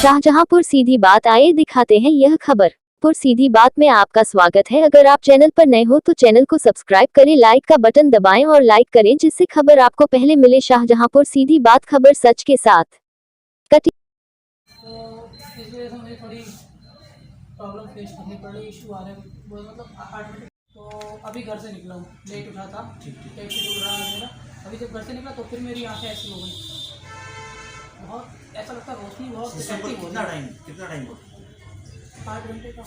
शाहजहांपुर सीधी बात, आइए दिखाते हैं यह खबर। पुर सीधी बात में आपका स्वागत है। अगर आप चैनल पर नए हो तो चैनल को सब्सक्राइब करें, लाइक का बटन दबाएं और लाइक करें जिससे खबर आपको पहले मिले। शाहजहांपुर सीधी बात, खबर सच के साथ। तो इस वजह से मुझे थोड़ी प्रॉब्लम फेस करनी पड़ रही, इशू आ रहे हैं वो, मतलब हार्ट। तो अभी घर से निकला हूँ, लेट उठा था, लेट शेड्यूल रहा है मेरा। अभी जब घर से निकला तो फिर मेरी आंखें ऐसी हो गई, बहुत ऐसा लगता है रोशनी बहुत इफेक्टिव हो कितना टाइम 8 घंटे का।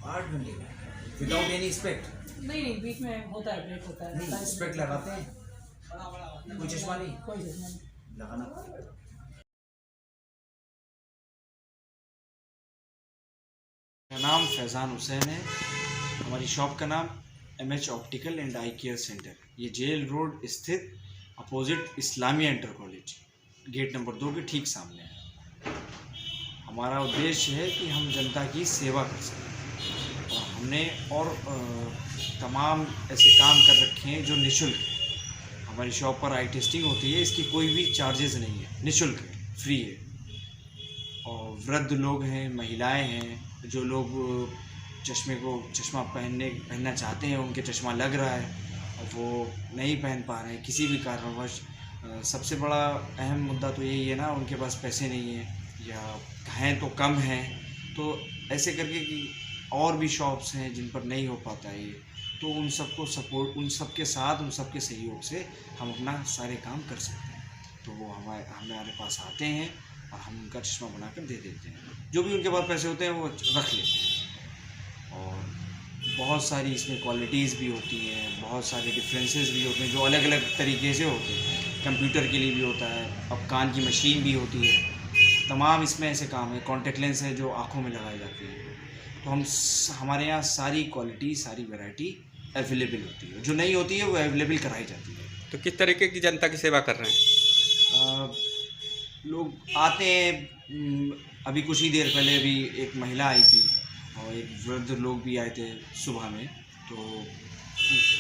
8 घंटे विदाउट एनी स्पेक्ट? नहीं, बीच में होता है, ब्रेक होता है। नहीं, स्पेक्ट लगाते हैं? कोई चश्मा नहीं? कोई चश्मा नहीं लगाना। मेरा नाम फैज़ान हुसैन है। हमारी शॉप का नाम MH optical and eye care centre, ये जेल रोड स्थित opposite Islamia inter college gate number 2 के ठीक सामने है। हमारा उद्देश्य है कि हम जनता की सेवा कर सकें और हमने तमाम ऐसे काम कर रखे हैं जो निःशुल्क है। हमारी शॉप पर आई टेस्टिंग होती है, इसकी कोई भी चार्जेस नहीं है, निःशुल्क है, फ्री है। और वृद्ध लोग हैं, महिलाएं हैं, जो लोग चश्मा पहनना चाहते हैं, उनके चश्मा लग रहा है और वो नहीं पहन पा रहे हैं किसी भी कारणवश। सबसे बड़ा अहम मुद्दा तो यही है ना, उनके पास पैसे नहीं हैं या हैं तो कम हैं। तो ऐसे करके कि और भी शॉप्स हैं जिन पर नहीं हो पाता है ये, तो उन सबको सपोर्ट, उन सबके साथ, उन सबके सहयोग से हम अपना सारे काम कर सकते हैं। तो वो हमारे पास आते हैं और हम उनका चश्मा बनाकर दे देते हैं। जो भी उनके पास पैसे होते हैं वो रख लेते हैं। और बहुत सारी इसमें क्वालिटीज़ भी होती हैं, बहुत सारे डिफरेंसेस भी होते हैं जो अलग अलग तरीके से होते हैं। कंप्यूटर के लिए भी होता है, अब कान की मशीन भी होती है, तमाम इसमें ऐसे काम है। कॉन्टेक्ट लेंस है जो आँखों में लगाए जाते हैं। तो हमारे यहाँ सारी क्वालिटी, सारी वैरायटी अवेलेबल होती है, जो नहीं होती है वो अवेलेबल कराई जाती है। तो किस तरीके की जनता की सेवा कर रहे हैं? लोग आते हैं, अभी कुछ ही देर पहले भी एक महिला आई थी और एक वृद्ध लोग भी आए थे सुबह में। तो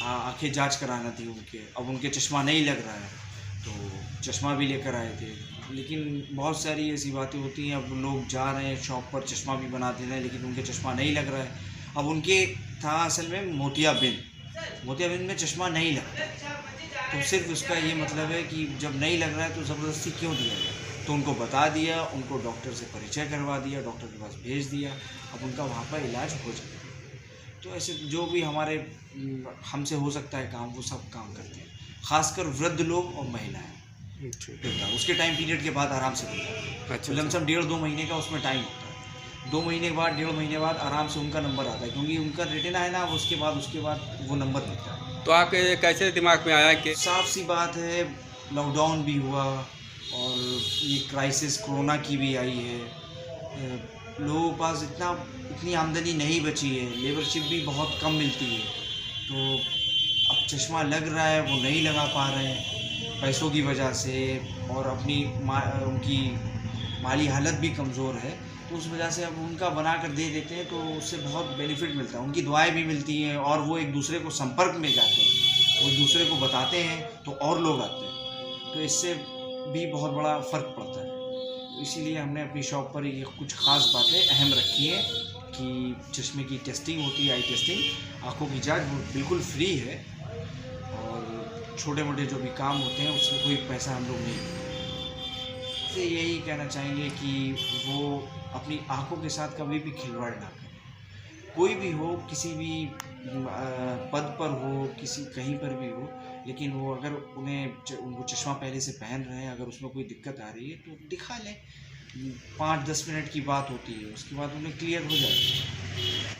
आंखें जांच कराना थी उनके, अब उनके चश्मा नहीं लग रहा है तो चश्मा भी लेकर आए थे। लेकिन बहुत सारी ऐसी बातें होती हैं, अब लोग जा रहे हैं शॉप पर, चश्मा भी बना दे रहे हैं लेकिन उनके चश्मा नहीं लग रहा है। अब उनके था असल में मोतियाबिंद में चश्मा नहीं लगता, तो सिर्फ उसका ये मतलब है कि जब नहीं लग रहा है तो ज़बरदस्ती क्यों दिया गया। तो उनको बता दिया, उनको डॉक्टर से परिचय करवा दिया, डॉक्टर के पास भेज दिया, अब उनका वहाँ पर इलाज हो जाएगा। तो ऐसे जो भी हमसे हो सकता है काम, वो सब काम करते हैं, ख़ासकर वृद्ध लोग और महिलाएं। उसके टाइम पीरियड के बाद आराम से होता है। अच्छा, लमसम 1.5-2 महीने का उसमें टाइम होता है। 2 महीने के बाद, 1.5 महीने बाद आराम से उनका नंबर आता है, क्योंकि उनका रेटिना है ना, उसके बाद वो नंबर दिखता है। तो आपके कैसे दिमाग में आया कि साफ सी बात है, लॉकडाउन भी हुआ और ये क्राइसिस कोरोना की भी आई है। लोगों के पास इतनी आमदनी नहीं बची है, लेबरशिप भी बहुत कम मिलती है, तो अब चश्मा लग रहा है वो नहीं लगा पा रहे हैं पैसों की वजह से, और उनकी माली हालत भी कमज़ोर है, तो उस वजह से अब उनका बना कर दे देते हैं, तो उससे बहुत बेनिफिट मिलता है, उनकी दुआएं भी मिलती हैं और वो एक दूसरे को संपर्क में जाते हैं, वो एक दूसरे को बताते हैं तो और लोग आते हैं, तो इससे भी बहुत बड़ा फ़र्क पड़ता है। तो इसीलिए हमने अपनी शॉप पर ये कुछ ख़ास बातें अहम रखी हैं कि चश्मे की टेस्टिंग होती है, आई टेस्टिंग, आँखों की जाँच, वो बिल्कुल फ्री है और छोटे मोटे जो भी काम होते हैं उसमें कोई पैसा हम लोग नहीं लेते। तो यही कहना चाहेंगे कि वो अपनी आँखों के साथ कभी भी खिलवाड़ ना करें। कोई भी हो, किसी भी पद पर हो, कहीं पर भी हो, लेकिन वो अगर उनको चश्मा पहले से पहन रहे हैं, अगर उसमें कोई दिक्कत आ रही है तो दिखा लें। 5-10 मिनट की बात होती है, उसके बाद उन्हें क्लियर हो जाएगा।